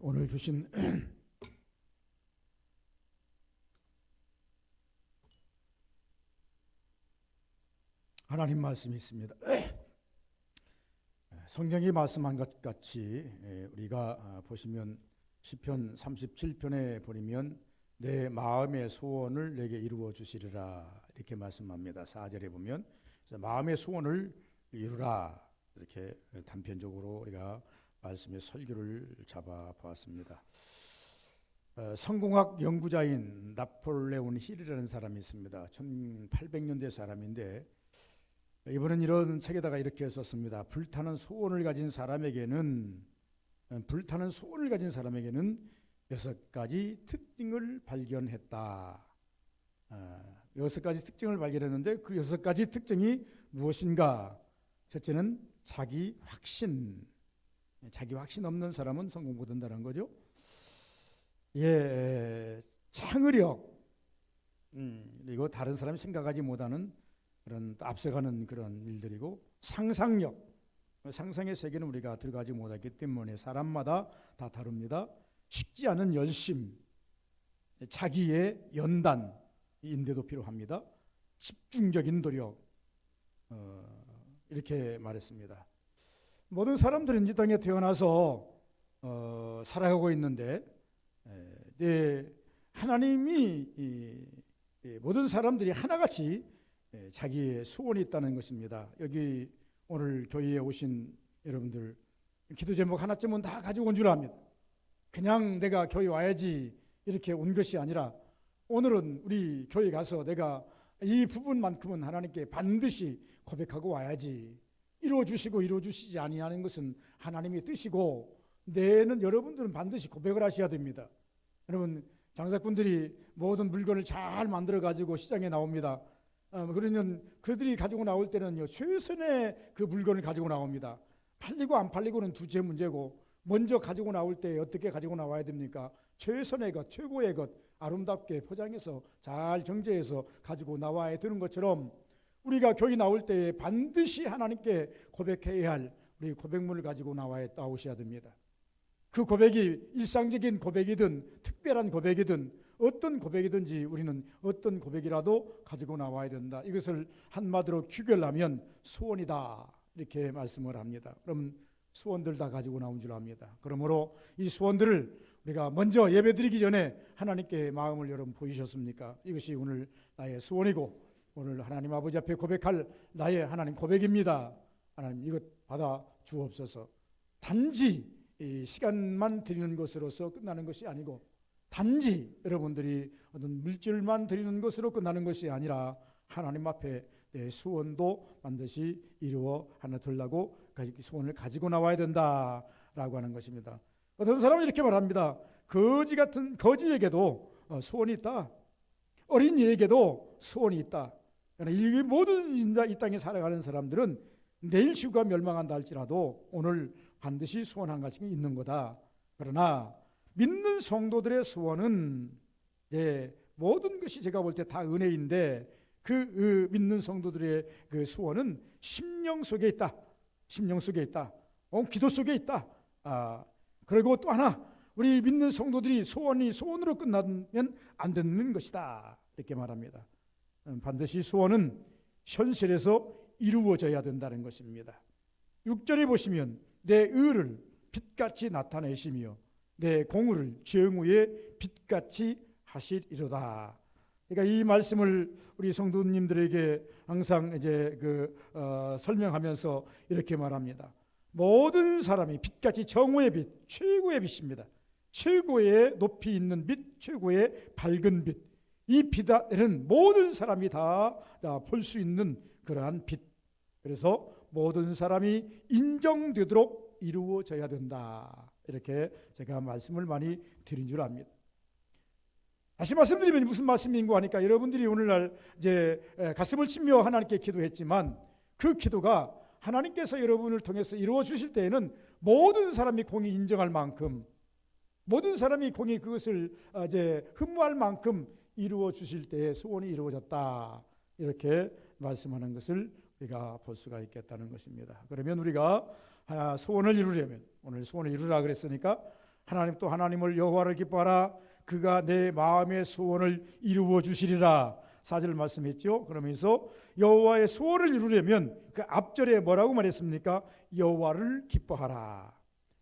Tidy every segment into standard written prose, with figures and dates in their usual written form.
오늘 주신 하나님 말씀이 있습니다. 성경이 말씀한 것 같이 우리가 보시면 시편 37편에 보면 내 마음의 소원을 내게 이루어 주시리라 이렇게 말씀합니다. 4절에 보면 마음의 소원을 이루라 이렇게 단편적으로 우리가 말씀의 설교를 잡아 보았습니다. 성공학 연구자인 나폴레온 힐이라는 사람이 있습니다. 1800년대 사람인데 이번엔 이런 책에다가 이렇게 썼습니다. 불타는 소원을 가진 사람에게는 6가지 특징을 발견했다. 6가지 특징을 발견했는데 그 6가지 특징이 무엇인가? 첫째는 자기 확신 없는 사람은 성공 못한다는 거죠. 창의력, 그리고 다른 사람이 생각하지 못하는 그런 앞서가는 그런 일들이고, 상상력, 상상의 세계는 우리가 들어가지 못하기 때문에 사람마다 다 다릅니다. 식지 않은 열심, 자기의 연단, 인내도 필요합니다. 집중적인 노력, 이렇게 말했습니다. 모든 사람들은 이 땅에 태어나서 살아가고 있는데 하나님이 모든 사람들이 하나같이 자기의 소원이 있다는 것입니다. 여기 오늘 교회에 오신 여러분들 기도 제목 하나쯤은 다 가지고 온 줄 압니다. 그냥 내가 교회 와야지 이렇게 온 것이 아니라 오늘은 우리 교회 가서 내가 이 부분만큼은 하나님께 반드시 고백하고 와야지, 이루어주시고 이루어주시지 아니하는 것은 하나님의 뜻이고 내는 여러분들은 반드시 고백을 하셔야 됩니다. 여러분, 장사꾼들이 모든 물건을 잘 만들어 가지고 시장에 나옵니다. 그러면 그들이 가지고 나올 때는요, 최선의 그 물건을 가지고 나옵니다. 팔리고 안 팔리고는 둘째 문제고, 먼저 가지고 나올 때 어떻게 가지고 나와야 됩니까? 최선의 것, 최고의 것, 아름답게 포장해서 잘 정제해서 가지고 나와야 되는 것처럼 우리가 교회 나올 때 반드시 하나님께 고백해야 할 우리 고백문을 가지고 나오셔야 됩니다. 그 고백이 일상적인 고백이든 특별한 고백이든 어떤 고백이든지 우리는 어떤 고백이라도 가지고 나와야 된다. 이것을 한마디로 규결하면 소원이다 이렇게 말씀을 합니다. 그럼 소원들 다 가지고 나온 줄 압니다. 그러므로 이 소원들을 우리가 먼저 예배드리기 전에 하나님께 마음을 여러분 보이셨습니까? 이것이 오늘 나의 소원이고 오늘 하나님 아버지 앞에 고백할 나의 하나님 고백입니다. 하나님 이것 받아 주옵소서. 단지 이 시간만 드리는 것으로서 끝나는 것이 아니고, 단지 여러분들이 어떤 물질만 드리는 것으로 끝나는 것이 아니라 하나님 앞에 내 소원도 반드시 이루어 하나 들라고 소원을 가지고 나와야 된다라고 하는 것입니다. 어떤 사람은 이렇게 말합니다. 거지에게도 소원이 있다. 어린이에게도 소원이 있다. 이 모든 이 땅에 살아가는 사람들은 내일 지구가 멸망한다 할지라도 오늘 반드시 소원 한 가지가 있는 거다. 그러나 믿는 성도들의 소원은 모든 것이 제가 볼 때 다 은혜인데 그 믿는 성도들의 그 소원은 심령 속에 있다. 심령 속에 있다. 기도 속에 있다. 그리고 또 하나, 우리 믿는 성도들이 소원으로 끝나면 안 되는 것이다. 이렇게 말합니다. 반드시 소원은 현실에서 이루어져야 된다는 것입니다. 6절에 보시면 내 의를 빛같이 나타내시며 내 공의를 정의의 빛같이 하시리로다. 그러니까 이 말씀을 우리 성도님들에게 항상 이제 설명하면서 이렇게 말합니다. 모든 사람이 빛같이 정오의 빛, 최고의 빛입니다. 최고의 높이 있는 빛, 최고의 밝은 빛. 이 빛에는 모든 사람이 다 볼 수 있는 그러한 빛. 그래서 모든 사람이 인정되도록 이루어져야 된다. 이렇게 제가 말씀을 많이 드린 줄 압니다. 다시 말씀드리면 무슨 말씀인고 하니까 여러분들이 오늘날 이제 가슴을 치며 하나님께 기도했지만 그 기도가 하나님께서 여러분을 통해서 이루어 주실 때에는 모든 사람이 공히 인정할 만큼, 모든 사람이 공히 그것을 이제 흠모할 만큼 이루어 주실 때에 소원이 이루어졌다. 이렇게 말씀하는 것을 우리가 볼 수가 있겠다는 것입니다. 그러면 우리가 소원을 이루려면, 오늘 소원을 이루라 그랬으니까 하나님 또 하나님을 여호와를 기뻐하라. 그가 내 마음의 소원을 이루어 주시리라. 4절 말씀했죠. 그러면서 여호와의 소원을 이루려면 그 앞절에 뭐라고 말했습니까? 여호와를 기뻐하라.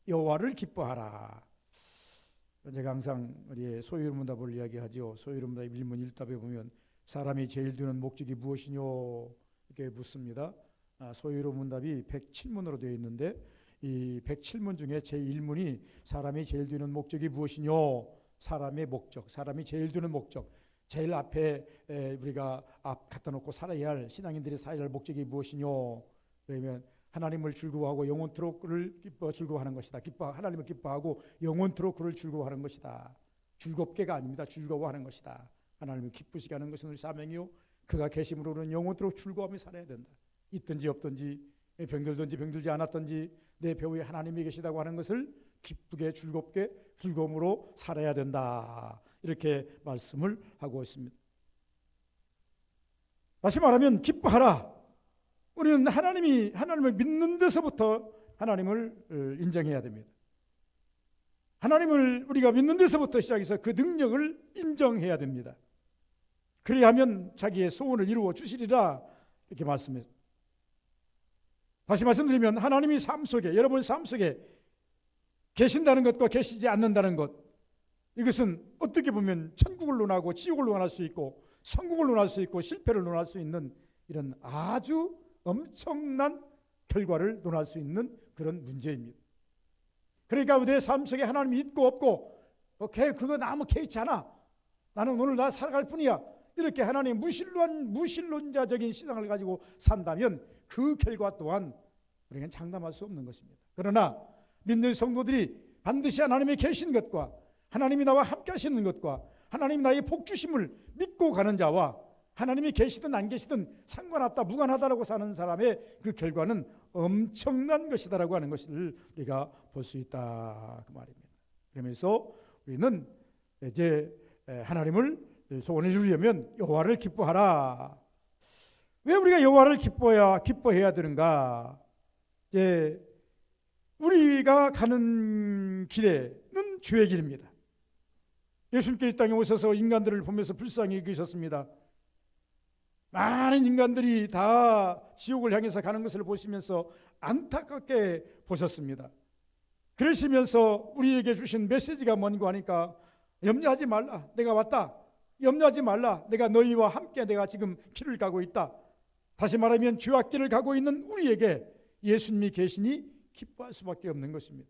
여호와를 기뻐하라. 제가 항상 우리 소유문답을 이야기하죠. 소유문답 1문 1답에 보면 사람이 제일 두는 목적이 무엇이뇨? 이렇게 묻습니다. 소유문답이 107문으로 되어 있는데 이 107문 중에 제1문이 사람이 제일 두는 목적이 무엇이뇨? 사람의 목적, 사람이 제일 두는 목적, 제일 앞에 우리가 앞 갖다 놓고 살아야 할 신앙인들이 살아야 할 목적이 무엇이뇨? 그러면 하나님을 즐거워하고 영원토록 그를 즐거워하는 것이다. 하나님을 기뻐하고 영원토록 그를 즐거워하는 것이다. 즐겁게가 아닙니다. 즐거워하는 것이다. 하나님을 기쁘시게 하는 것은 우리 사명이요. 그가 계심으로는 영원토록 즐거워하며 살아야 된다. 있든지 없든지 병들든지 병들지 않았든지 내 배후에 하나님이 계시다고 하는 것을 기쁘게 즐겁게 즐거움으로 살아야 된다. 이렇게 말씀을 하고 있습니다. 다시 말하면 기뻐하라. 우리는 하나님을 믿는 데서부터 하나님을 인정해야 됩니다. 하나님을 우리가 믿는 데서부터 시작해서 그 능력을 인정해야 됩니다. 그래야 하면 자기의 소원을 이루어 주시리라 이렇게 말씀했습니다. 다시 말씀드리면 하나님이 삶 속에 여러분 삶 속에 계신다는 것과 계시지 않는다는 것, 이것은 어떻게 보면 천국을 논하고 지옥을 논할 수 있고 성공을 논할 수 있고 실패를 논할 수 있는 이런 아주 엄청난 결과를 논할 수 있는 그런 문제입니다. 그러니까 내 삶 속에 하나님이 있고 없고 그거 나 아무 개의치 않아. 나는 오늘 나 살아갈 뿐이야. 이렇게 하나님 무신론자적인 신앙을 가지고 산다면 그 결과 또한 우리는 장담할 수 없는 것입니다. 그러나 믿는 성도들이 반드시 하나님이 계신 것과 하나님이 나와 함께 하시는 것과 하나님이 나의 복주심을 믿고 가는 자와 하나님이 계시든 안 계시든 상관없다 무관하다라고 사는 사람의 그 결과는 엄청난 것이다라고 하는 것을 우리가 볼 수 있다 그 말입니다. 그러면서 우리는 이제 하나님을 소원을 이루려면 여호와를 기뻐하라. 왜 우리가 여호와를 기뻐해야 되는가? 이제 우리가 가는 길에는 죄의 길입니다. 예수님께서 이 땅에 오셔서 인간들을 보면서 불쌍히 여기셨습니다. 많은 인간들이 다 지옥을 향해서 가는 것을 보시면서 안타깝게 보셨습니다. 그러시면서 우리에게 주신 메시지가 뭔가 하니까 염려하지 말라. 내가 왔다. 염려하지 말라. 내가 너희와 함께 내가 지금 길을 가고 있다. 다시 말하면 죄와 길을 가고 있는 우리에게 예수님이 계시니 기뻐할 수밖에 없는 것입니다.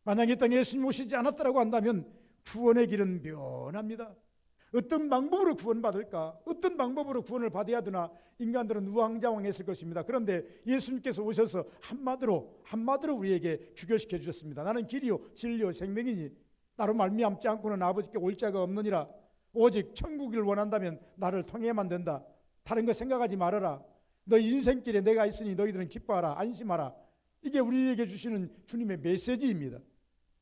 만약에 이 땅에 예수님 오시지 않았다고 한다면 구원의 길은 면합니다. 어떤 방법으로 구원받을까? 어떤 방법으로 구원을 받아야 되나? 인간들은 우왕좌왕했을 것입니다. 그런데 예수님께서 오셔서 한마디로 우리에게 규결시켜 주셨습니다. 나는 길이요 진리요 생명이니 나로 말미암지 않고는 아버지께 올 자가 없느니라. 오직 천국을 원한다면 나를 통해야만 된다. 다른 거 생각하지 말아라. 너 인생길에 내가 있으니 너희들은 기뻐하라. 안심하라. 이게 우리에게 주시는 주님의 메시지입니다.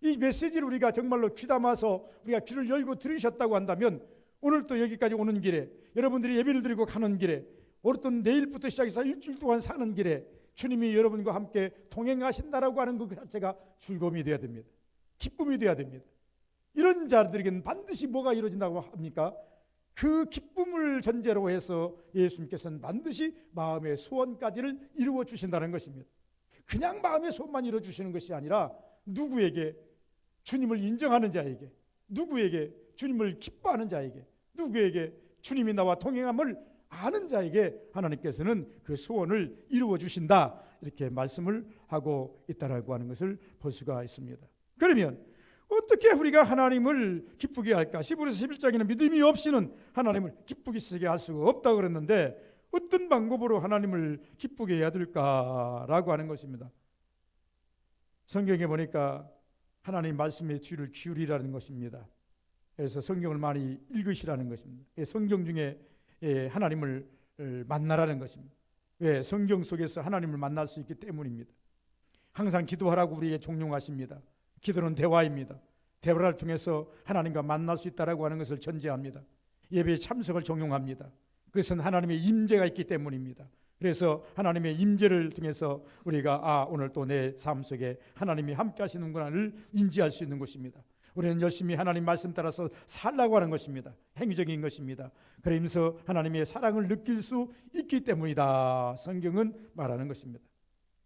이 메시지를 우리가 정말로 귀담아서 우리가 귀를 열고 들으셨다고 한다면 오늘 또 여기까지 오는 길에 여러분들이 예배를 드리고 가는 길에 어떤 내일부터 시작해서 일주일 동안 사는 길에 주님이 여러분과 함께 동행하신다라고 하는 그 자체가 즐거움이 되어야 됩니다. 기쁨이 되어야 됩니다. 이런 자들에게는 반드시 뭐가 이루어진다고 합니까? 그 기쁨을 전제로 해서 예수님께서는 반드시 마음의 소원까지를 이루어 주신다는 것입니다. 그냥 마음의 소원만 이루어 주시는 것이 아니라 누구에게? 주님을 인정하는 자에게, 누구에게? 주님을 기뻐하는 자에게, 누구에게? 주님이 나와 동행함을 아는 자에게 하나님께서는 그 소원을 이루어 주신다 이렇게 말씀을 하고 있다라고 하는 것을 볼 수가 있습니다. 그러면 어떻게 우리가 하나님을 기쁘게 할까? 히브리서 11장에는 믿음이 없이는 하나님을 기쁘게 할 수가 없다고 그랬는데 어떤 방법으로 하나님을 기쁘게 해야 될까라고 하는 것입니다. 성경에 보니까 하나님 말씀에 귀를 기울이라는 것입니다. 그래서 성경을 많이 읽으시라는 것입니다. 성경 중에 하나님을 만나라는 것입니다. 왜? 성경 속에서 하나님을 만날 수 있기 때문입니다. 항상 기도하라고 우리에게 종용하십니다. 기도는 대화입니다. 대화를 통해서 하나님과 만날 수 있다라고 하는 것을 전제합니다. 예배에 참석을 종용합니다. 그것은 하나님의 임재가 있기 때문입니다. 그래서 하나님의 임재를 통해서 우리가 오늘 또 내 삶 속에 하나님이 함께 하시는구나를 인지할 수 있는 것입니다. 우리는 열심히 하나님 말씀 따라서 살라고 하는 것입니다. 행위적인 것입니다. 그러면서 하나님의 사랑을 느낄 수 있기 때문이다, 성경은 말하는 것입니다.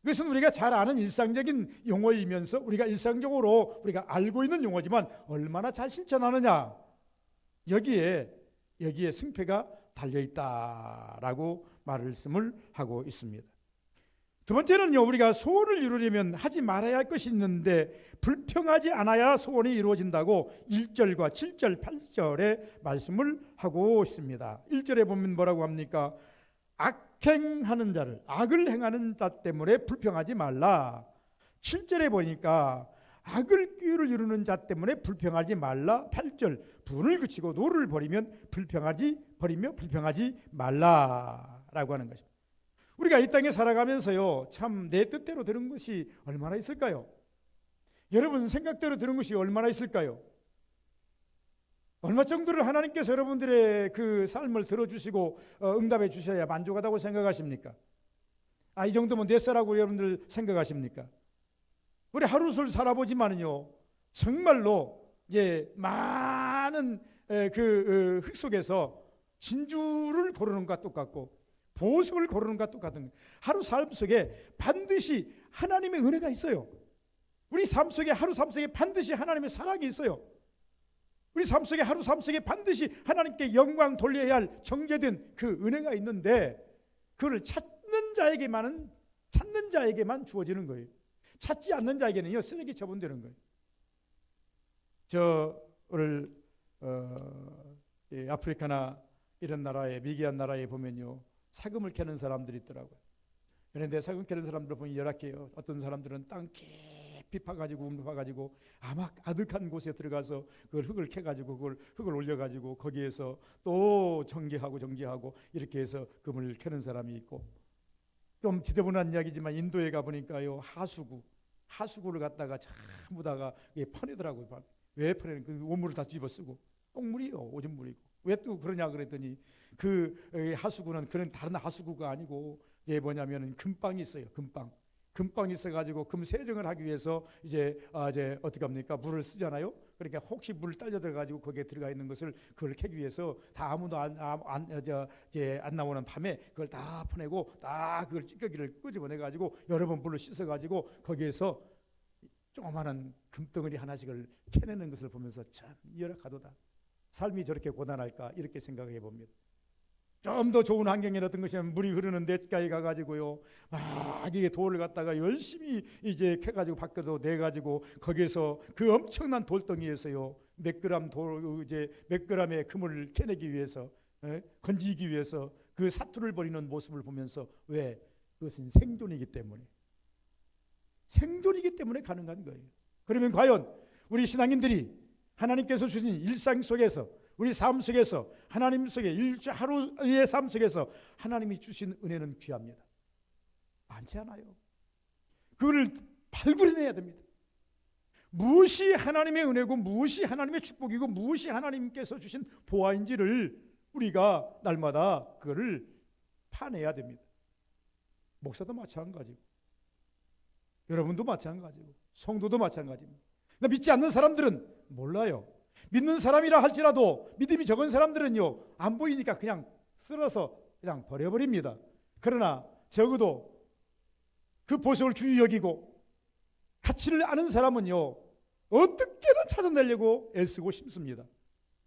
그것은 우리가 잘 아는 일상적인 용어이면서 우리가 일상적으로 우리가 알고 있는 용어지만 얼마나 잘 실천하느냐, 여기에 승패가 달려있다라고 말씀을 하고 있습니다. 두 번째는요, 우리가 소원을 이루려면 하지 말아야 할 것이 있는데 불평하지 않아야 소원이 이루어진다고 1절과 7절, 8절에 말씀을 하고 있습니다. 1절에 보면 뭐라고 합니까? 악행하는 자를, 악을 행하는 자 때문에 불평하지 말라. 7절에 보니까 악을 이루는 자 때문에 불평하지 말라. 8절, 분을 그치고 노를 버리면 불평하지 말라라고 하는 것입니다. 우리가 이 땅에 살아가면서요, 참 내 뜻대로 되는 것이 얼마나 있을까요? 여러분 생각대로 되는 것이 얼마나 있을까요? 얼마 정도를 하나님께서 여러분들의 그 삶을 들어주시고 응답해 주셔야 만족하다고 생각하십니까? 이 정도면 됐어라고 여러분들 생각하십니까? 우리 하루를 살아보지만은요, 정말로 이제 많은 흙 속에서 진주를 고르는 것과 똑같고 보석을 고르는 것과 똑같은 거예요. 하루 삶 속에 반드시 하나님의 은혜가 있어요. 우리 삶 속에 하루 삶 속에 반드시 하나님의 사랑이 있어요. 우리 삶 속에 하루 삶 속에 반드시 하나님께 영광 돌려야 할 정죄된 그 은혜가 있는데 그를 찾는 자에게만 주어지는 거예요. 찾지 않는 자에게는요, 쓰레기 처분되는 거예요. 오늘 아프리카나 이런 나라에, 미개한 나라에 보면요, 사금을 캐는 사람들이 있더라고요. 그런데 사금 캐는 사람들 보면 열악해요. 어떤 사람들은 땅 깊이 파가지고 아마 아득한 곳에 들어가서 그걸 흙을 캐가지고 그걸 흙을 올려가지고 거기에서 또 정지하고 이렇게 해서 금을 캐는 사람이 있고, 좀 지저분한 이야기지만 인도에 가보니까요, 하수구를 갖다가 전부 다가 퍼내더라고요. 왜 퍼내는? 그 온물을 다 집어쓰고 똥물이요, 오줌물이고. 왜 또 그러냐 그랬더니 그 하수구는 그런 다른 하수구가 아니고 이게 뭐냐면은 금방이 있어요. 금방이 있어가지고 금 세정을 하기 위해서 이제 어떻게 합니까? 물을 쓰잖아요. 그러니까 혹시 물 딸려 들어가지고 거기에 들어가 있는 것을 그걸 캐기 위해서 다 아무도 안 나오는 밤에 그걸 다 퍼내고 다 그걸 찌꺼기를 끄집어내가지고 여러 번 물로 씻어가지고 거기에서 조그마한 금덩어리 하나씩을 캐내는 것을 보면서 참 열악하도다. 삶이 저렇게 고단할까 이렇게 생각해 봅니다. 좀 더 좋은 환경에 어떤 것이면 물이 흐르는 데까지 가가지고요, 막 이게 돌을 갖다가 열심히 이제 캐가지고 밖에도 내가지고 거기에서 그 엄청난 돌덩이에서요 몇 그램의 금을 캐내기 위해서, 건지기 위해서 그 사투를 벌이는 모습을 보면서, 왜? 그것은 생존이기 때문에 가능한 거예요. 그러면 과연 우리 신앙인들이 하나님께서 주신 일상 속에서, 우리 삶 속에서, 하나님 속에 하루의 삶 속에서 하나님이 주신 은혜는 귀합니다. 많지 않아요. 그걸 발굴해내야 됩니다. 무엇이 하나님의 은혜고 무엇이 하나님의 축복이고 무엇이 하나님께서 주신 보화인지를 우리가 날마다 그거를 파내야 됩니다. 목사도 마찬가지고 여러분도 마찬가지고 성도도 마찬가지입니다. 믿지 않는 사람들은 몰라요. 믿는 사람이라 할지라도 믿음이 적은 사람들은요, 안 보이니까 그냥 쓸어서 그냥 버려버립니다. 그러나 적어도 그 보석을 귀히 여기고 가치를 아는 사람은요, 어떻게든 찾아내려고 애쓰고 싶습니다.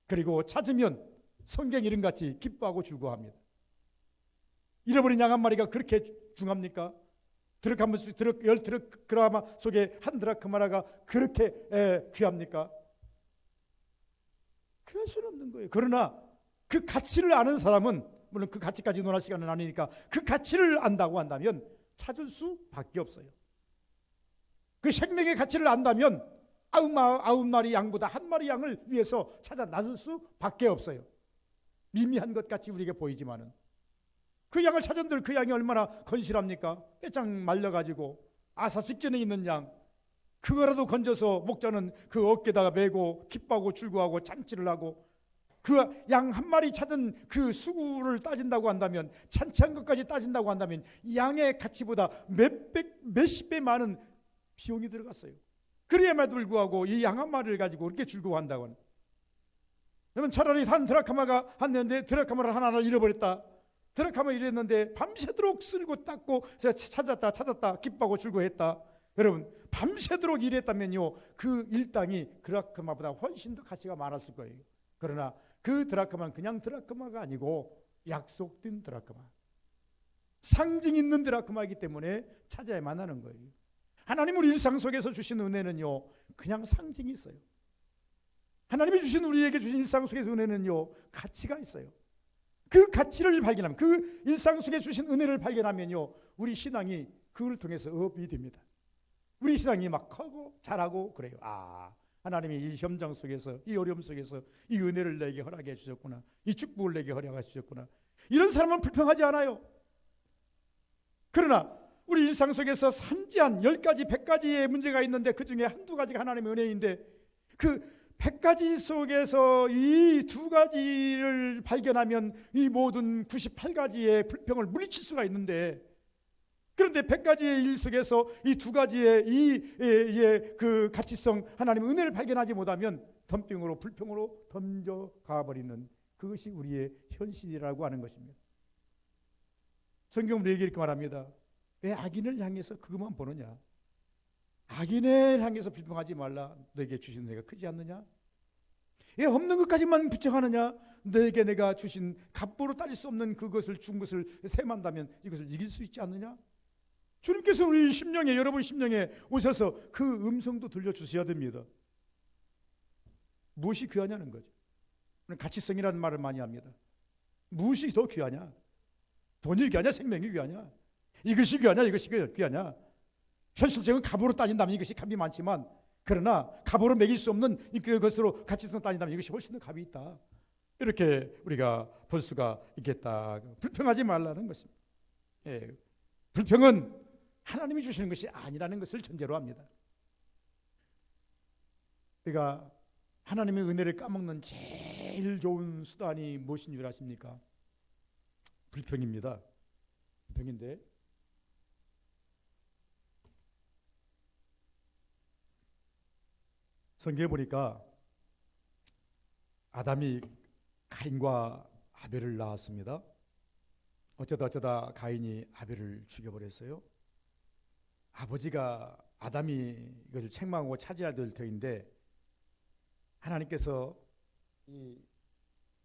그리고 찾으면 성경 이름같이 기뻐하고 즐거워합니다. 잃어버린 양 한 마리가 그렇게 중합니까? 열 드라크마 속에 한 드라크마가 그렇게 귀합니까? 귀할 수는 없는 거예요. 그러나 그 가치를 아는 사람은, 물론 그 가치까지 논할 시간은 아니니까, 그 가치를 안다고 한다면 찾을 수밖에 없어요. 그 생명의 가치를 안다면 9마리 양보다 한 마리 양을 위해서 찾아 나설 수밖에 없어요. 미미한 것 같이 우리에게 보이지만은 그 양을 찾은들 그 양이 얼마나 건실합니까? 빼짝 말려가지고 아사 직전에 있는 양, 그거라도 건져서 목자는 그 어깨다가 메고 기뻐하고 즐거워하고 잔치를 하고 그 양 한 마리 찾은 그 수구를 따진다고 한다면, 찬찬 것까지 따진다고 한다면 이 양의 가치보다 몇십 배 많은 비용이 들어갔어요. 그래야만 불구하고 이 양 한 마리를 가지고 그렇게 즐거워한다고 하는. 그러면 차라리 한 드라크마가 한는데 드라크마를 하나를 잃어버렸다. 드라크마를 잃었는데 밤새도록 쓸고 닦고 찾았다 기뻐하고 즐거워했다. 여러분, 밤새도록 일했다면요, 그 일당이 드라크마보다 훨씬 더 가치가 많았을 거예요. 그러나 그 드라크마는 그냥 드라크마가 아니고 약속된 드라크마, 상징 있는 드라크마이기 때문에 찾아야만 하는 거예요. 하나님 우리 일상 속에서 주신 은혜는요, 그냥 상징이 있어요. 하나님이 주신, 우리에게 주신 일상 속에서 은혜는요, 가치가 있어요. 그 가치를 발견하면, 그 일상 속에 주신 은혜를 발견하면요, 우리 신앙이 그걸 통해서 업이 됩니다. 우리 신앙이 막 커고 자라고 그래요. 아, 하나님이 이 현장 속에서, 이 어려움 속에서 이 은혜를 내게 허락해 주셨구나, 이 축복을 내게 허락해 주셨구나. 이런 사람은 불평하지 않아요. 그러나 우리 일상 속에서 산지한 10가지, 100가지의 문제가 있는데 그 중에 한두 가지가 하나님의 은혜인데, 그 100가지 속에서 이 2가지를 발견하면 이 모든 98가지의 불평을 물리칠 수가 있는데, 그런데 100가지의 일 속에서 이 2가지의 그 가치성, 하나님의 은혜를 발견하지 못하면 덤병으로, 불평으로 던져가 버리는, 그것이 우리의 현실이라고 하는 것입니다. 성경은 우리에게 이렇게 말합니다. 왜 악인을 향해서 그것만 보느냐? 악인을 향해서 불평하지 말라. 너에게 주신 은혜가 크지 않느냐? 왜 없는 것까지만 부정하느냐? 너에게 내가 주신 갑부로 따질 수 없는 그것을 준 것을 세만다면 이것을 이길 수 있지 않느냐? 주님께서 우리 심령에, 여러분 심령에 오셔서 그 음성도 들려주셔야 됩니다. 무엇이 귀하냐는 거죠. 가치성이라는 말을 많이 합니다. 무엇이 더 귀하냐? 돈이 귀하냐? 생명이 귀하냐? 이것이 귀하냐? 이것이 귀하냐? 현실적인 값으로 따진다면 이것이 값이 많지만, 그러나 값으로 매길 수 없는 그것으로 가치성 따진다면 이것이 훨씬 더 값이 있다. 이렇게 우리가 볼 수가 있겠다. 불평하지 말라는 것입니다. 예, 불평은 하나님이 주시는 것이 아니라는 것을 전제로 합니다. 우리가 하나님의 은혜를 까먹는 제일 좋은 수단이 무엇인 줄 아십니까? 불평입니다. 불평인데, 성경에 보니까 아담이 가인과 아벨을 낳았습니다. 어쩌다 가인이 아벨을 죽여버렸어요. 아버지가, 아담이 이것을 책망하고 차지해야 될 터인데, 하나님께서 이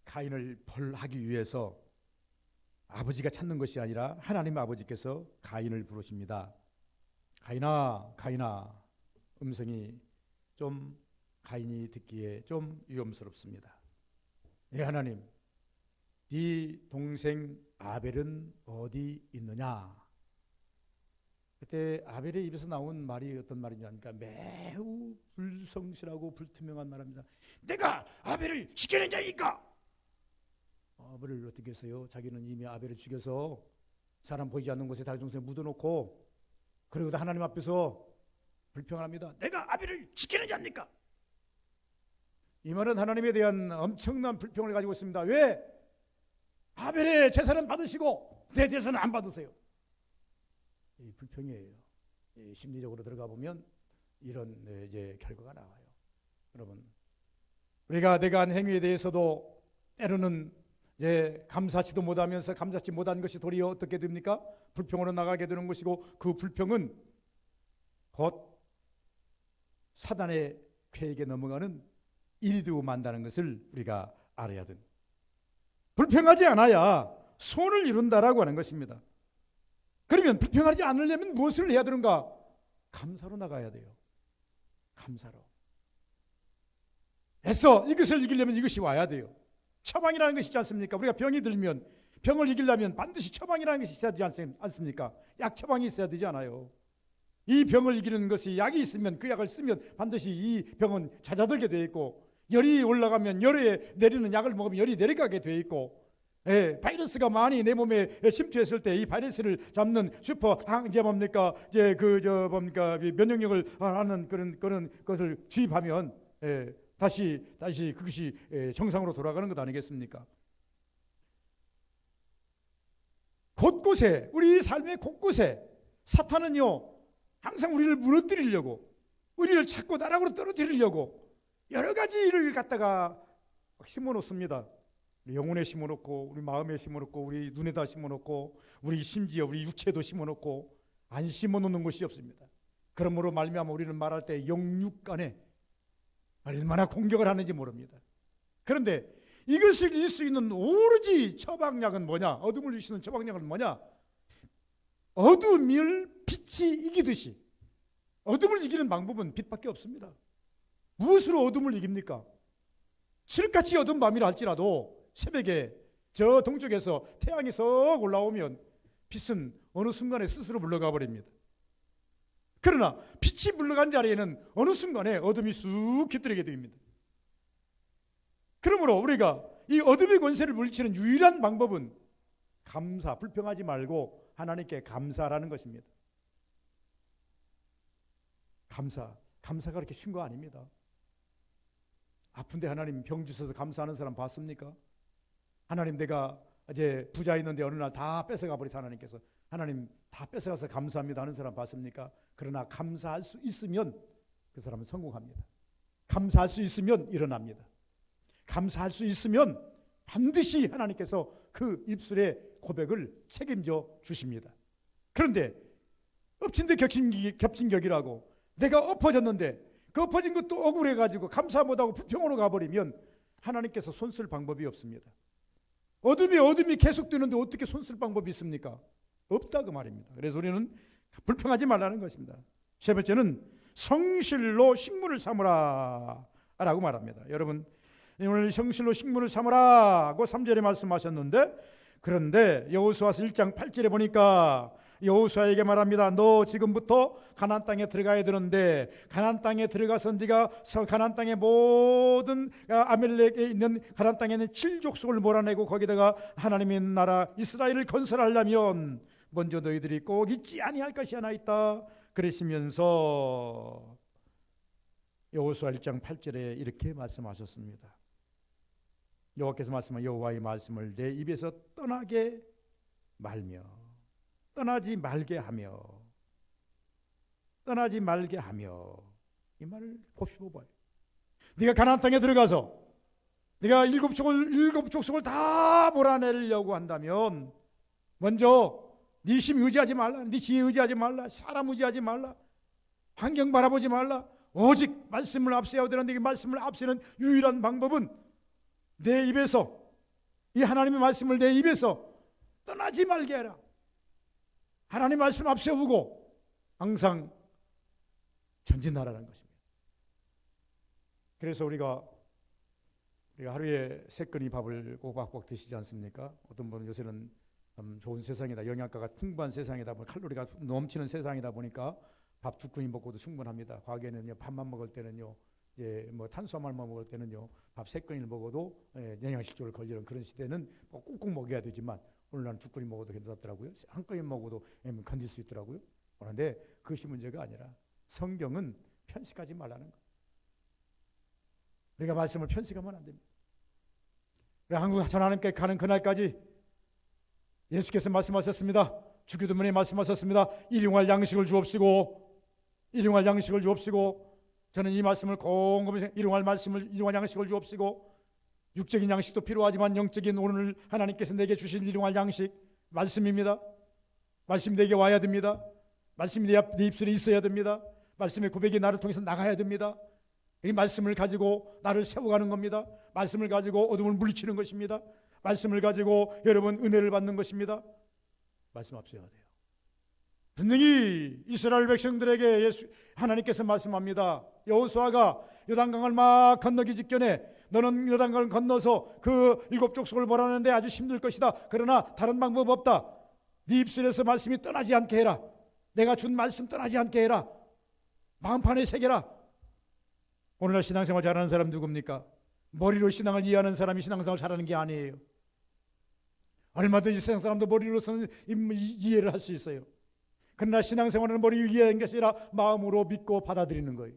가인을 벌하기 위해서 아버지가 찾는 것이 아니라 하나님 아버지께서 가인을 부르십니다. 가인아, 가인아. 음성이 좀 가인이 듣기에 좀 위험스럽습니다. 예, 하나님, 네 동생 아벨은 어디 있느냐? 그때 아벨의 입에서 나온 말이 어떤 말이냐 하니까 매우 불성실하고 불투명한 말입니다. 내가 아벨을 시키는 자이니까. 아벨을 어떻게 했어요? 자기는 이미 아벨을 죽여서 사람 보이지 않는 곳에 자기 동생 묻어놓고, 그리고 하나님 앞에서 불평합니다. 내가 아벨을 시키는 자입니까? 이 말은 하나님에 대한 엄청난 불평을 가지고 있습니다. 왜? 아벨의 제사는 받으시고 내 제사는 안 받으세요. 이 불평이에요. 심리적으로 들어가 보면 이런 이제 결과가 나와요. 여러분, 우리가 내가 한 행위에 대해서도 때로는 감사치도 못하면서 감사치 못한 것이 도리어 어떻게 됩니까? 불평으로 나가게 되는 것이고, 그 불평은 곧 사단의 쾌에게 넘어가는 일이 되고 만다는 것을 우리가 알아야 됩니다. 불평하지 않아야 소원을 이룬다라고 하는 것입니다. 그러면 불평하지 않으려면 무엇을 해야 되는가? 감사로 나가야 돼요. 감사로. 애써 이것을 이기려면 이것이 와야 돼요. 처방이라는 것이 있지 않습니까? 우리가 병이 들면 병을 이기려면 반드시 처방이라는 것이 있어야 되지 않습니까? 약 처방이 있어야 되지 않아요. 이 병을 이기는 것이 약이 있으면 그 약을 쓰면 반드시 이 병은 잦아들게 되어 있고, 열이 올라가면 열에 내리는 약을 먹으면 열이 내려가게 되어 있고, 바이러스가 많이 내 몸에 침투했을 때 이 바이러스를 잡는 슈퍼 이제 뭡니까? 이제 뭡니까? 면역력을 하는 그런 것을 주입하면 다시 그것이 정상으로 돌아가는 것 아니겠습니까? 곳곳에, 우리 삶의 곳곳에 사탄은요 항상 우리를 무너뜨리려고, 우리를 자꾸 나락으로 떨어뜨리려고 여러 가지 일을 갖다가 심어놓습니다. 우리 영혼에 심어놓고, 우리 마음에 심어놓고, 우리 눈에다 심어놓고, 우리 심지어 우리 육체도 심어놓고, 안 심어놓는 것이 없습니다. 그러므로 말미암아 우리는 말할 때 영육간에 얼마나 공격을 하는지 모릅니다. 그런데 이것을 이길 수 있는 오로지 처방약은 뭐냐? 어둠을 이기시는 처방약은 뭐냐? 어둠을 빛이 이기듯이, 어둠을 이기는 방법은 빛밖에 없습니다. 무엇으로 어둠을 이깁니까? 칠흑같이 어두운 밤이라 할지라도 새벽에 저 동쪽에서 태양이 썩 올라오면 빛은 어느 순간에 스스로 물러가 버립니다. 그러나 빛이 물러간 자리에는 어느 순간에 어둠이 쑥 깃들게 됩니다. 그러므로 우리가 이 어둠의 권세를 물리치는 유일한 방법은 감사, 불평하지 말고 하나님께 감사라는 것입니다. 감사가 그렇게 쉬운 거 아닙니다. 아픈데 하나님 병 주셔서 감사하는 사람 봤습니까? 하나님 내가 이제 부자 있는데 어느 날 다 뺏어가 버리서 하나님께서 하나님 다 뺏어가서 감사합니다 하는 사람 봤습니까? 그러나 감사할 수 있으면 그 사람은 성공합니다. 감사할 수 있으면 일어납니다. 감사할 수 있으면 반드시 하나님께서 그 입술의 고백을 책임져 주십니다. 그런데 엎친 데 겹친 격이라고 내가 엎어졌는데 그 엎어진 것도 억울해가지고 감사 못하고 불평으로 가버리면 하나님께서 손쓸 방법이 없습니다. 어둠이 계속되는데 어떻게 손쓸 방법이 있습니까? 없다 그 말입니다. 그래서 우리는 불평하지 말라는 것입니다. 세 번째는 성실로 식물을 삼으라 라고 말합니다. 여러분 오늘 성실로 식물을 삼으라고 3절에 말씀하셨는데, 그런데 여호수아서 1장 8절에 보니까 여호수아에게 말합니다. 너 지금부터 가나안 땅에 들어가야 되는데 가나안 땅에 들어가서 네가 가나안 땅의 모든 아멜렉에 있는 가나안 땅에 있는 7족속을 몰아내고 거기다가 하나님의 나라 이스라엘을 건설하려면 먼저 너희들이 꼭 잊지 아니할 것이 하나 있다 그러시면서 여호수아 1장 8절에 이렇게 말씀하셨습니다. 여호와께서 말씀하신 여호와의 말씀을 내 입에서 떠나게 말며 떠나지 말게 하며 이 말을 봅시다. 네가 가나안 땅에 들어가서 네가 일곱 족속을 다 몰아내려고 한다면 먼저 네 힘 의지하지 말라, 네 지혜 의지하지 말라, 사람 의지하지 말라, 환경 바라보지 말라. 오직 말씀을 앞세워야 되는데 이 말씀을 앞세우는 유일한 방법은 내 입에서, 이 하나님의 말씀을 내 입에서 떠나지 말게 해라. 하나님 말씀 앞세우고 항상 전진하라는 것입니다. 그래서 우리가 하루에 3끼니 밥을 꼬박꼬박 드시지 않습니까? 어떤 분은 요새는 좋은 세상이다, 영양가가 풍부한 세상이다, 칼로리가 넘치는 세상이다 보니까 밥 2끼니 먹고도 충분합니다. 과거에는요 밥만 먹을 때는요 탄수화물만 먹을 때는요 밥 3끼니를 먹어도 영양실조를 걸리는 그런 시대는 꾹꾹 먹여야 되지만 오늘날은 2끼니 먹어도 괜찮더라고요. 한 끼니 먹어도 견딜 수 있더라고요. 그런데 그것이 문제가 아니라 성경은 편식하지 말라는 것. 우리가 말씀을 편식하면 안 됩니다. 한국 하나님께 가는 그날까지 예수께서 말씀하셨습니다. 주기도문에 말씀하셨습니다. 일용할 양식을 주옵시고 저는 이 말씀을 곰곰이 일용할 양식을 주옵시고, 육적인 양식도 필요하지만 영적인 오늘 하나님께서 내게 주신 일용할 양식 말씀입니다. 말씀이 내게 와야 됩니다. 말씀이 내 입술에 있어야 됩니다. 말씀의 고백이 나를 통해서 나가야 됩니다. 이 말씀을 가지고 나를 세워가는 겁니다. 말씀을 가지고 어둠을 물리치는 것입니다. 말씀을 가지고 여러분 은혜를 받는 것입니다. 말씀 앞서야 돼요. 분명히 이스라엘 백성들에게 하나님께서 말씀합니다. 여호수아가 요단강을 막 건너기 직전에 너는 요단강을 건너서 그 7족속을 몰아내는데 아주 힘들 것이다. 그러나 다른 방법 없다. 네 입술에서 말씀이 떠나지 않게 해라. 내가 준 말씀 떠나지 않게 해라. 마음판에 새겨라. 오늘날 신앙생활 잘하는 사람 누굽니까? 머리로 신앙을 이해하는 사람이 신앙생활 잘하는 게 아니에요. 얼마든지 세상 사람도 머리로서는 이해를 할 수 있어요. 그러나 신앙생활은 머리로 이해하는 것이 아니라 마음으로 믿고 받아들이는 거예요.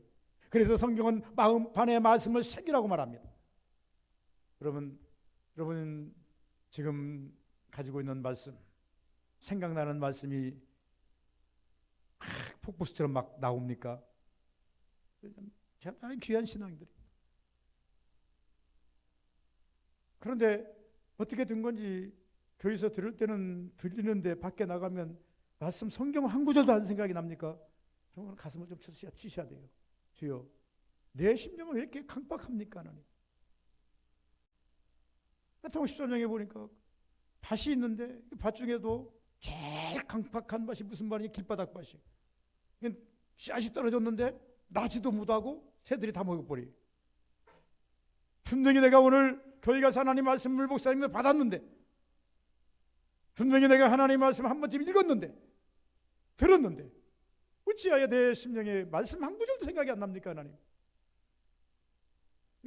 그래서 성경은 마음판에 말씀을 새기라고 말합니다. 여러분 지금 가지고 있는 말씀, 생각나는 말씀이 폭포수처럼 막 나옵니까? 참 귀한 신앙들이. 그런데 어떻게 된 건지 교회에서 들을 때는 들리는데 밖에 나가면 말씀 성경 한 구절도 안 생각이 납니까? 그러면 가슴을 좀 치셔야 돼요. 주여, 내 심령은 왜 이렇게 강박합니까, 하나님? 마태복음 13장에 보니까 밭이 있는데 밭 중에도 제일 강박한 밭이 무슨 밭이냐? 길바닥 밭이. 씨앗이 떨어졌는데 나지도 못하고 새들이 다 먹어버려. 분명히 내가 오늘 교회 가서 하나님 말씀을 목사님들 받았는데, 분명히 내가 하나님 말씀 한 번쯤 읽었는데, 들었는데, 어찌하여 내 심령에 말씀 한 구절도 생각이 안 납니까, 하나님?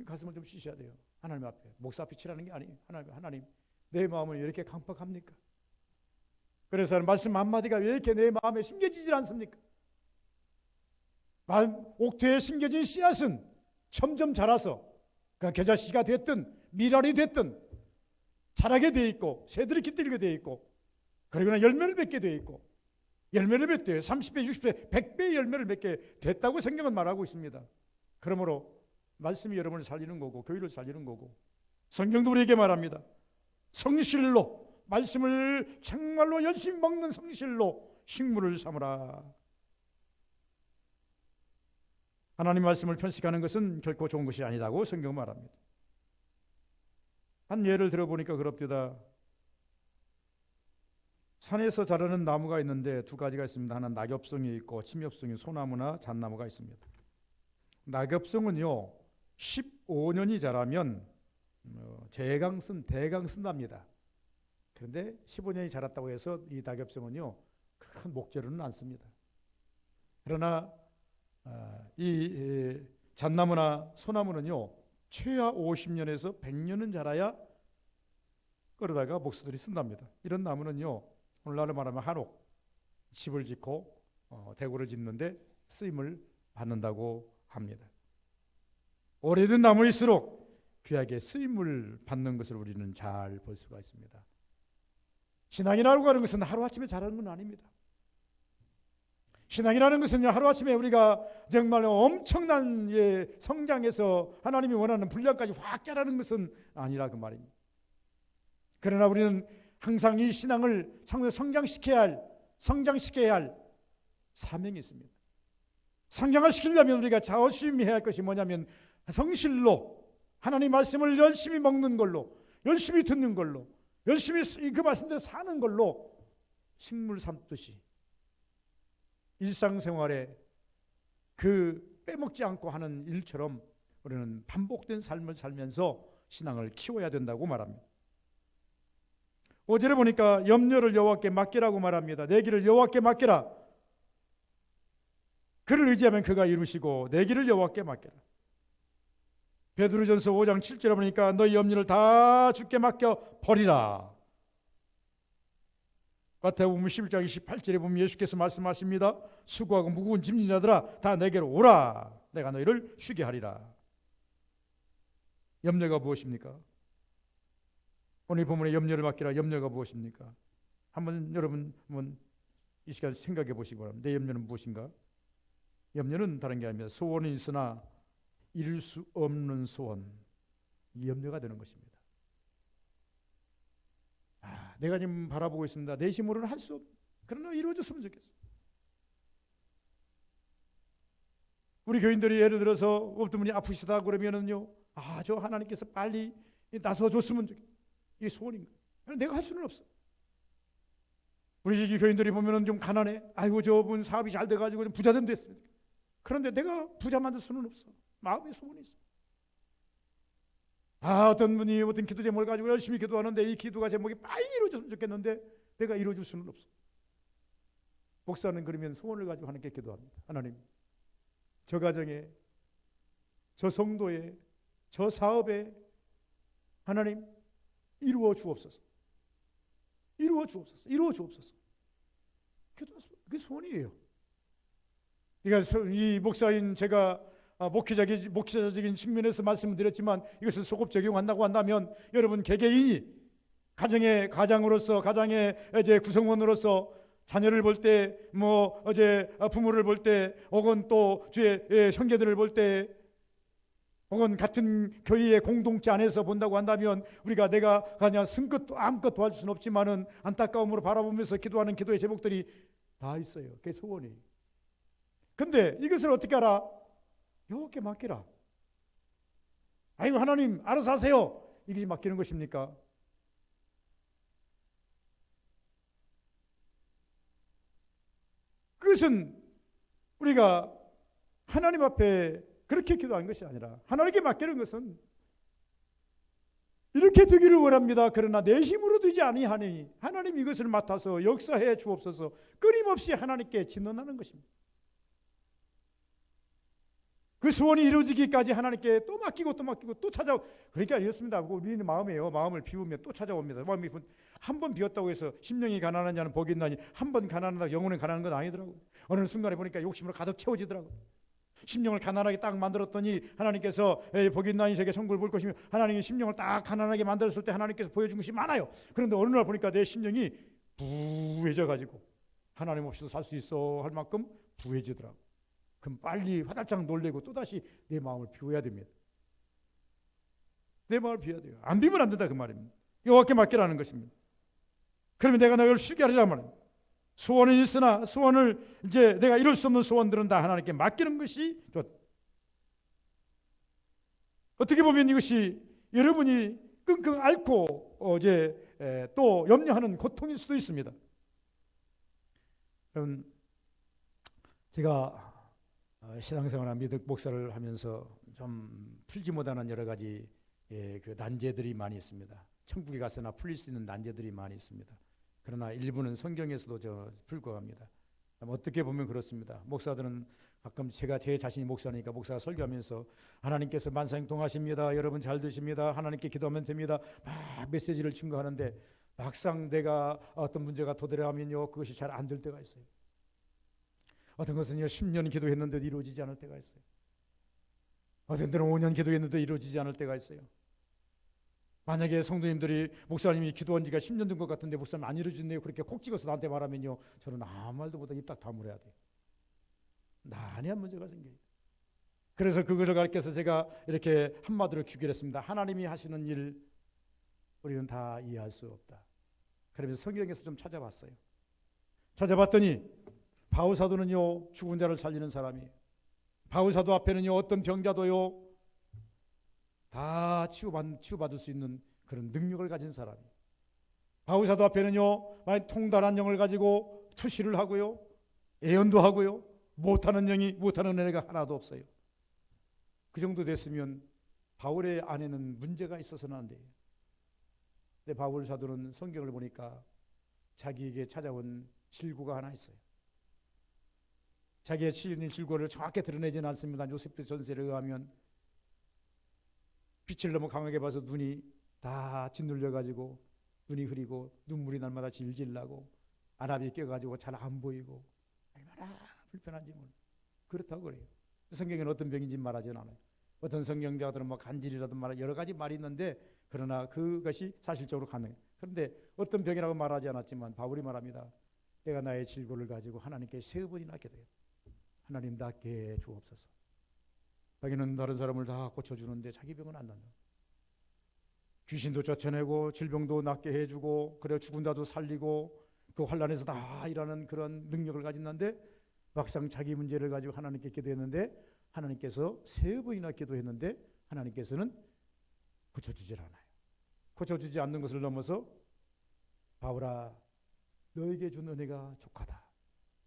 가슴을 좀 씻어야 돼요. 하나님 앞에, 목사 앞에 치라는 게 아니에요. 하나님, 내 마음은 왜 이렇게 강박합니까? 그래서 말씀 한마디가 왜 이렇게 내 마음에 심겨지질 않습니까? 옥토에 심겨진 씨앗은 점점 자라서 그 겨자씨가 됐든 밀알이 됐든 자라게 돼 있고 새들이 깃들게 돼 있고, 그러거나 열매를 맺게 돼 있고, 열매를 맺대 30배, 60배, 100배의 열매를 맺게 됐다고 성경은 말하고 있습니다. 그러므로 말씀이 여러분을 살리는 거고 교회를 살리는 거고, 성경도 우리에게 말합니다. 성실로, 말씀을 정말로 열심히 먹는 성실로 식물을 삼으라. 하나님 말씀을 편식하는 것은 결코 좋은 것이 아니라고 성경은 말합니다. 한 예를 들어보니까 그렇습니다. 산에서 자라는 나무가 있는데 두 가지가 있습니다. 하나는 낙엽송이 있고 침엽송이, 소나무나 잣나무가 있습니다. 낙엽송은요 15년이 자라면 대강 쓴답니다. 그런데 15년이 자랐다고 해서 이 낙엽송은요 큰 목재로는 안 씁니다. 그러나 이 잣나무나 소나무는요 최하 50년에서 100년은 자라야 끌어다가 목수들이 쓴답니다. 이런 나무는요 오늘날로 말하면 한옥, 집을 짓고 대구를 짓는데 쓰임을 받는다고 합니다. 오래된 나무일수록 귀하게 쓰임을 받는 것을 우리는 잘 볼 수가 있습니다. 신앙이라고 하는 것은 하루아침에 자라는 건 아닙니다. 신앙이라는 것은요 하루아침에 우리가 정말 엄청난 성장해서 하나님이 원하는 분량까지 확 자라는 것은 아니라 그 말입니다. 그러나 우리는 항상 이 신앙을 성장시켜야 할 사명이 있습니다. 성장을 시키려면 우리가 열심히 해야 할 것이 뭐냐면 성실로 하나님 말씀을 열심히 먹는 걸로, 열심히 듣는 걸로, 열심히 그 말씀대로 사는 걸로 식물 삼듯이 일상생활에 그 빼먹지 않고 하는 일처럼 우리는 반복된 삶을 살면서 신앙을 키워야 된다고 말합니다. 5절에 보니까 염려를 여호와께 맡기라고 말합니다. 내 길을 여호와께 맡기라. 그를 의지하면 그가 이루시고 내 길을 여호와께 맡기라. 베드로전서 5장 7절에 보니까 너희 염려를 다 주께 맡겨 버리라. 마태복음 11장 28절에 보면 예수께서 말씀하십니다. 수고하고 무거운 짐진 자들아 다 내게로 오라. 내가 너희를 쉬게 하리라. 염려가 무엇입니까? 오늘 본문에 염려를 맡기라. 염려가 무엇입니까? 여러분 이 시간에 생각해 보시기 바랍니다. 내 염려는 무엇인가? 염려는 다른 게 아닙니다. 소원이 있으나 이룰 수 없는 소원, 이 염려가 되는 것입니다. 내가 지금 바라보고 있습니다. 내 힘으로는 할 수 없. 그러나 이루어졌으면 좋겠어. 우리 교인들이 예를 들어서 어떤 분이 아프시다 그러면은요, 저 하나님께서 빨리 나서줬으면 좋겠어. 이게 소원인 거예요. 내가 할 수는 없어. 우리 교인들이 보면은 좀 가난해. 아이고 저분 사업이 잘 돼가지고 좀 부자 된 됐습니다. 그런데 내가 부자 만들 수는 없어. 마음의 소원이 있어. 어떤 분이 어떤 기도 제목을 가지고 열심히 기도하는데 이 기도가 제목이 빨리 이루어졌으면 좋겠는데 내가 이루어줄 수는 없어. 목사는 그러면 소원을 가지고 하나님께 기도합니다. 하나님, 저 가정에, 저 성도에, 저 사업에 하나님 이루어 주옵소서. 이루어 주옵소서. 이루어 주옵소서. 그게 소원이에요. 그러니까 이 목사인 제가 목회자적인 측면에서 말씀을 드렸지만 이것을 소급 적용한다고 한다면 여러분 개개인이 가장으로서 가장의 이제 구성원으로서 자녀를 볼 때, 부모를 볼 때, 혹은 또 주의 형제들을 볼 때, 혹은 같은 교회의 공동체 안에서 본다고 한다면 내가 그냥 승것도 아무것도 할 수는 없지만은 안타까움으로 바라보면서 기도하는 기도의 제목들이 다 있어요. 그게 소원이. 근데 이것을 어떻게 알아? 여호와께 맡기라. 아이고 하나님 알아서 하세요. 이게 맡기는 것입니까? 그것은 우리가 하나님 앞에 그렇게 기도한 것이 아니라 하나님께 맡기는 것은 이렇게 되기를 원합니다. 그러나 내 힘으로 되지 아니하니 하나님 이것을 맡아서 역사해 주옵소서. 끊임없이 하나님께 진언하는 것입니다. 그 소원이 이루어지기까지 하나님께 또 맡기고 또 찾아오. 그러니까 이렇습니다. 우리는 마음을 비우면 또 찾아옵니다. 마음이 한 번 비웠다고 해서 심령이 가난한 자는 복이 있나니 한 번 가난하다 영혼은 가난한 건 아니더라고요. 어느 순간에 보니까 욕심으로 가득 채워지더라고요. 심령을 가난하게 딱 만들었더니 하나님께서 복이 있나니 저게 천국을 볼 것이며 하나님이 심령을 딱 가난하게 만들었을 때 하나님께서 보여준 것이 많아요. 그런데 어느 날 보니까 내 심령이 부해져가지고 하나님 없이도 살 수 있어 할 만큼 부해지더라고요. 그럼 빨리 화들짝 놀래고 또다시 내 마음을 비워야 됩니다. 내 마음을 비워야 돼요. 안 비우면 안 된다 그 말입니다. 여호와께 맡기라는 것입니다. 그러면 내가 너를 쉬게 하리란 말입니다. 소원은 있으나 소원을 이제 내가 이룰 수 없는 소원들은 다 하나님께 맡기는 것이 좋다. 어떻게 보면 이것이 여러분이 끙끙 앓고 또 염려하는 고통일 수도 있습니다. 여러분 제가 신앙생활과 미덕 목사를 하면서 좀 풀지 못하는 여러 가지 그 난제들이 많이 있습니다. 천국에 가서나 풀릴 수 있는 난제들이 많이 있습니다. 그러나 일부는 성경에서도 풀고 갑니다. 어떻게 보면 그렇습니다. 목사들은 가끔 제가 제 자신이 목사니까 목사가 설교하면서 하나님께서 만사형통하십니다. 여러분 잘 되십니다. 하나님께 기도하면 됩니다. 막 메시지를 증거하는데 막상 내가 어떤 문제가 도달하면요 그것이 잘 안 될 때가 있어요. 어떤 것은요 10년 기도했는데도 이루어지지 않을 때가 있어요. 어떤 때는 5년 기도했는데도 이루어지지 않을 때가 있어요. 만약에 성도님들이 목사님이 기도한 지가 10년 된 것 같은데 목사님 안 이루어졌네요 그렇게 콕 찍어서 나한테 말하면요 저는 아무 말도 못하고 입 딱 다물어야 돼요. 난해한 문제가 생겨요. 그래서 그것을 가르쳐서 제가 이렇게 한마디로 규결했습니다. 하나님이 하시는 일 우리는 다 이해할 수 없다. 그러면서 성경에서 좀 찾아봤어요. 찾아봤더니 바울 사도는요 죽은 자를 살리는 사람이에요. 바울 사도 앞에는요 어떤 병자도요 다 치유받을 수 있는 그런 능력을 가진 사람이에요. 바울 사도 앞에는요 만약 통달한 영을 가지고 투시를 하고요 예언도 하고요 못하는 은혜가 하나도 없어요. 그 정도 됐으면 바울의 안에는 문제가 있어서는 안 돼요. 근데 바울 사도는 성경을 보니까 자기에게 찾아온 질고가 하나 있어요. 자기의 치유인 질고를 정확히 드러내지는 않습니다. 요세프 전설에 의하면 빛을 너무 강하게 봐서 눈이 다 짓눌려가지고 눈이 흐리고 눈물이 날마다 질질 나고 안압이 껴가지고 잘 안 보이고 얼마나 불편한지 몰라요. 그렇다고 그래요. 성경에는 어떤 병인지 말하지는 않아요. 어떤 성경자들은 간질이라든 여러 가지 말이 있는데 그러나 그것이 사실적으로 가능해요. 그런데 어떤 병이라고 말하지 않았지만 바울이 말합니다. 내가 나의 질고를 가지고 하나님께 3번이나 기도해요. 하나님 낫게 해 주옵소서. 자기는 다른 사람을 다 고쳐주는데 자기 병은 안 난다. 귀신도 쫓아내고 질병도 낫게 해주고 그래 죽은 자도 살리고 그 환난에서 다 일하는 그런 능력을 가졌는데 막상 자기 문제를 가지고 하나님께 기도했는데 하나님께서 3번이나 기도했는데 하나님께서는 고쳐주질 않아요. 고쳐주지 않는 것을 넘어서 바울아 너에게 준 은혜가 족하다.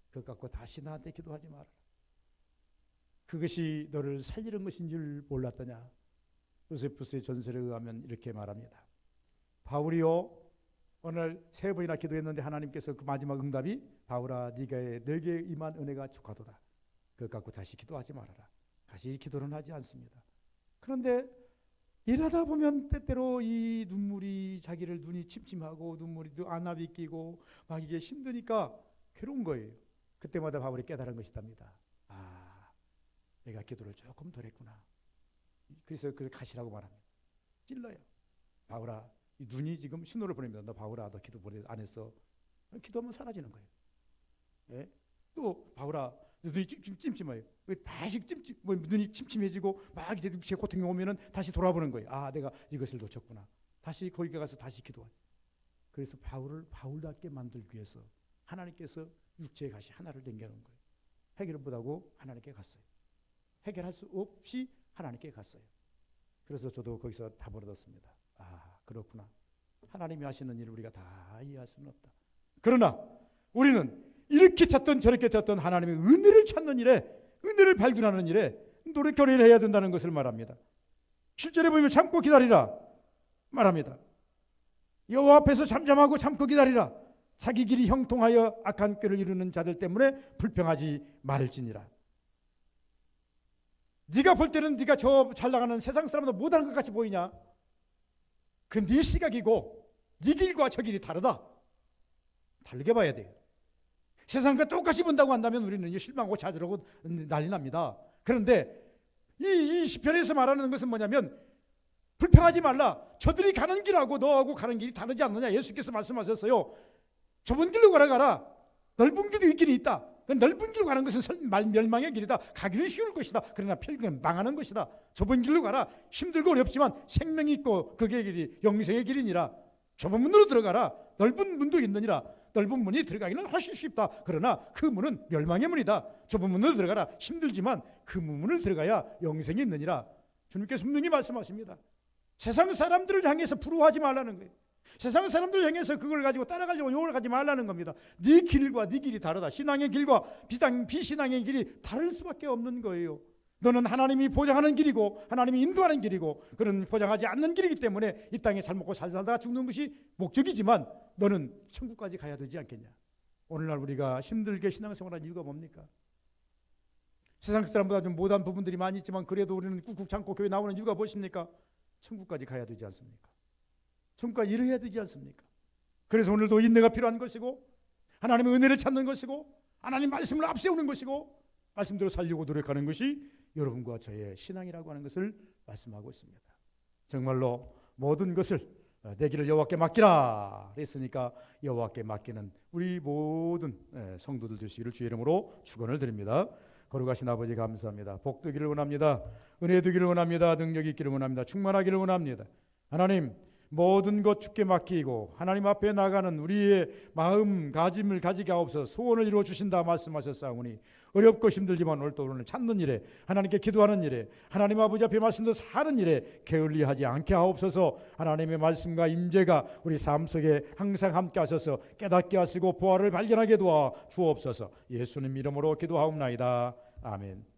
그것 갖고 다시 나한테 기도하지 마라. 그것이 너를 살리는 것인 줄 몰랐더냐. 요세푸스의 전설에 의하면 이렇게 말합니다. 바울이요 오늘 3번이나 기도했는데 하나님께서 그 마지막 응답이 바울아 네게 임한 은혜가 족하도다. 그것 갖고 다시 기도하지 말아라. 다시 기도는 하지 않습니다. 그런데 일하다 보면 때때로 이 눈물이 자기를 눈이 침침하고 눈물이 안압이 끼고 막 이게 힘드니까 괴로운 거예요. 그때마다 바울이 깨달은 것이답니다. 내가 내가 기도를 조금 덜 했구나. 그래서 그걸 가시라고 말합니다. 찔러요. 바울아, 이 눈이 지금 신호를 보냅니다. 너 바울아, 너 기도 안 했어. 기도하면 사라지는 거예요. 예? 또 바울아, 눈이 찜찜해요. 왜 다시 눈이 침침해지고 막 이제 육체 고통이 오면은 다시 돌아보는 거예요. 아, 내가 이것을 놓쳤구나. 다시 거기 가서 다시 기도해요. 그래서 바울을 바울답게 만들기 위해서 하나님께서 육체의 가시 하나를 남겨놓은 거예요. 해결을 못하고 하나님께 갔어요. 해결할 수 없이 하나님께 갔어요. 그래서 저도 거기서 답을 얻었습니다. 아, 그렇구나. 하나님이 하시는 일을 우리가 다 이해할 수는 없다. 그러나 우리는 이렇게 찾던 저렇게 찾던 하나님의 은혜를 찾는 일에, 은혜를 발견하는 일에 노력을 해야 된다는 것을 말합니다. 실제로 보면 참고 기다리라 말합니다. 여호와 앞에서 잠잠하고 참고 기다리라. 자기 길이 형통하여 악한 꾀를 이루는 자들 때문에 불평하지 말지니라. 네가 볼 때는 네가 저 잘 나가는 세상 사람보다 못하는 것 같이 보이냐? 그 네 시각이고 네 길과 저 길이 다르다. 다르게 봐야 돼요. 세상과 똑같이 본다고 한다면 우리는 실망하고 좌절하고 난리 납니다. 그런데 이 시편에서 말하는 것은 뭐냐면 불평하지 말라. 저들이 가는 길하고 너하고 가는 길이 다르지 않느냐. 예수께서 말씀하셨어요. 좁은 길로 걸어가라. 넓은 길이 있다. 넓은 길로 가는 것은 멸망의 길이다. 가기는 쉬울 것이다. 그러나 펼기는 망하는 것이다. 좁은 길로 가라. 힘들고 어렵지만 생명이 있고 그게 길이 영생의 길이니라. 좁은 문으로 들어가라. 넓은 문도 있느니라. 넓은 문이 들어가기는 훨씬 쉽다. 그러나 그 문은 멸망의 문이다. 좁은 문으로 들어가라. 힘들지만 그 문을 들어가야 영생이 있느니라. 주님께서 분명히 말씀하십니다. 세상 사람들을 향해서 부러워하지 말라는 거예요. 세상 사람들을 향해서 그걸 가지고 따라가려고 욕을 하지 말라는 겁니다. 네 길과 네 길이 다르다. 신앙의 길과 비신앙의 길이 다를 수밖에 없는 거예요. 너는 하나님이 보장하는 길이고 하나님이 인도하는 길이고 그런 보장하지 않는 길이기 때문에 이 땅에 잘 먹고 잘 살다가 죽는 것이 목적이지만 너는 천국까지 가야 되지 않겠냐. 오늘날 우리가 힘들게 신앙생활하는 이유가 뭡니까? 세상 사람보다 좀 못한 부분들이 많이 있지만 그래도 우리는 꾹꾹 참고 교회 나오는 이유가 무엇입니까? 천국까지 가야 되지 않습니까? 천국까지 이뤄야 되지 않습니까? 그래서 오늘도 인내가 필요한 것이고 하나님의 은혜를 찾는 것이고 하나님 말씀을 앞세우는 것이고 말씀대로 살려고 노력하는 것이 여러분과 저의 신앙이라고 하는 것을 말씀하고 있습니다. 정말로 모든 것을 내 길을 여호와께 맡기라 했으니까 여호와께 맡기는 우리 모든 성도들 되시기를 주의 이름으로 축원을 드립니다. 거룩하신 아버지 감사합니다. 복 되기를 원합니다. 은혜 되기를 원합니다. 능력이 있기를 원합니다. 충만하기를 원합니다. 하나님 모든 것 주께 맡기고 하나님 앞에 나가는 우리의 마음가짐을 가지게 하옵소서. 소원을 이루어 주신다 말씀하셨사오니 어렵고 힘들지만 오늘 찾는 일에 하나님께 기도하는 일에 하나님 아버지 앞에 말씀도 사는 일에 게을리하지 않게 하옵소서. 하나님의 말씀과 임재가 우리 삶 속에 항상 함께 하셔서 깨닫게 하시고 보화를 발견하게 도와 주옵소서. 예수님 이름으로 기도하옵나이다. 아멘.